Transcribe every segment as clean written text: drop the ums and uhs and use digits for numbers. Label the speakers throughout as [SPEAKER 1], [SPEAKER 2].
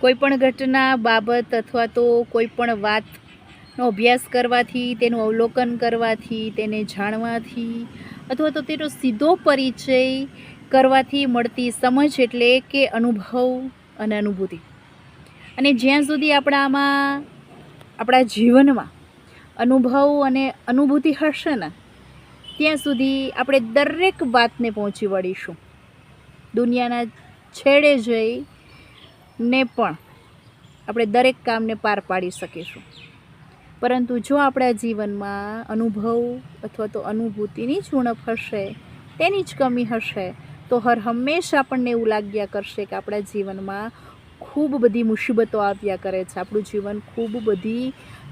[SPEAKER 1] કોઈપણ ઘટના બાબત અથવા તો કોઈપણ વાતનો અભ્યાસ કરવાથી, તેનું અવલોકન કરવાથી, તેને જાણવાથી અથવા તો તેનો સીધો પરિચય કરવાથી મળતી સમજ એટલે કે અનુભવ અને અનુભૂતિ. અને જ્યાં સુધી આપણા જીવનમાં અનુભવ અને અનુભૂતિ હશે ને, ત્યાં સુધી આપણે દરેક વાતને પહોંચી વળીશું. દુનિયાના છેડે જઈને પણ આપણે દરેક કામને પાર પાડી શકીશું. પરંતુ જો આપણા જીવનમાં અનુભવ અથવા તો અનુભૂતિની જ ઉણપ હશે, તેની જ કમી હશે, તો હંમેશા આપણને એવું લાગ્યા કરશે કે આપણા જીવનમાં ખૂબ બધી મુસીબતો આવ્યા કરે છે, આપણું જીવન ખૂબ બધી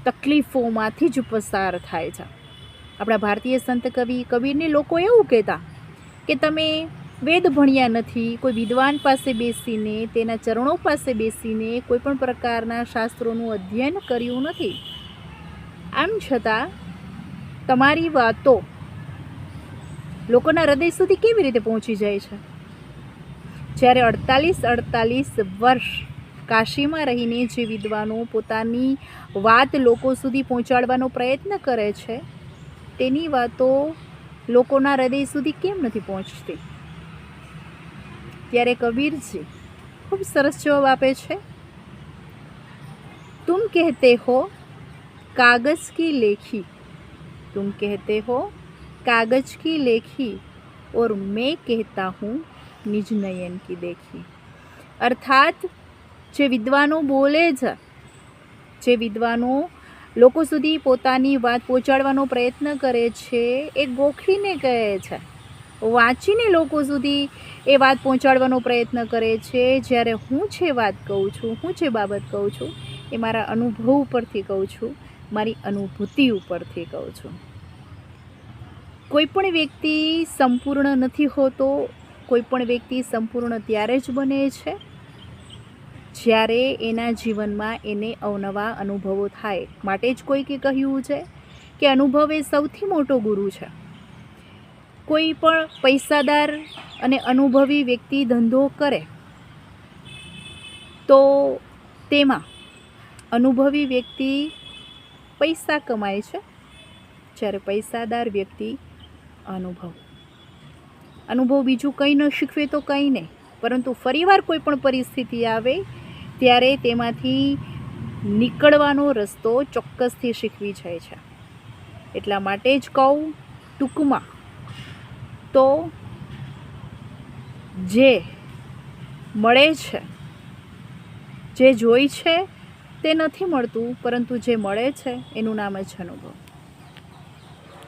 [SPEAKER 1] તકલીફોમાંથી જ પસાર થાય છે. આપણા ભારતીય સંત કબીરને લોકો એવું કહેતા કે તમે વેદ ભણ્યા નથી, કોઈ વિદ્વાન પાસે બેસીને, તેના ચરણો પાસે બેસીને કોઈ પણ પ્રકારના શાસ્ત્રોનું અધ્યયન કર્યું નથી. આમ છતાં તમારી વાતો લોકોના હૃદય સુધી કેવી રીતે પહોંચી જાય છે? જ્યારે 48 વર્ષ કાશીમાં રહીને જે વિદ્વાનો પોતાની વાત લોકો સુધી પહોંચાડવાનો પ્રયત્ન કરે છે, તેની વાતો લોકોના હૃદય સુધી કેમ નથી પહોંચતી? ત્યારે કબીરજી ખૂબ સરસ જવાબ આપે છે. તુમ કહેતે હો કાગજ કી લેખી, તુમ કહેતે હો કાગજ કી લેખી, और मैं कहता हूँ निज नयन की देखी. અર્થાત જે વિદ્વાનો બોલે છે, જે વિદ્વાનો લોકો સુધી પોતાની વાત પહોંચાડવાનો પ્રયત્ન કરે છે, એ ગોખીને કહે છે, વાંચીને લોકો સુધી એ વાત પહોંચાડવાનો પ્રયત્ન કરે છે. જ્યારે હું જે વાત કહું છું, હું જે બાબત કહું છું, એ મારા અનુભવ ઉપરથી કહું છું, મારી અનુભૂતિ ઉપરથી કહું છું. કોઈ પણ વ્યક્તિ સંપૂર્ણ નથી હોતો. કોઈ પણ વ્યક્તિ સંપૂર્ણ ત્યારે જ બને છે જ્યારે એના જીવનમાં એને અવનવા અનુભવો થાય. માટે જ કોઈકે કહ્યું છે કે અનુભવ એ સૌથી મોટો ગુરુ છે. કોઈ પણ પૈસાદાર અને અનુભવી વ્યક્તિ ધંધો કરે તો તેમાં અનુભવી વ્યક્તિ પૈસા કમાય છે, જ્યારે પૈસાદાર વ્યક્તિ અનુભવ બીજું કંઈ ન શીખવે તો કંઈ નહીં, પરંતુ ફરીવાર કોઈ પણ પરિસ્થિતિ આવે ત્યારે તેમાંથી નીકળવાનો રસ્તો ચોક્કસથી શીખવી જાય છે. એટલા માટે જ કહું ટૂંકમાં તો જે મળે છે, જે જોઈ છે તે નથી મળતું, પરંતુ જે મળે છે એનું નામ જ અનુભવ.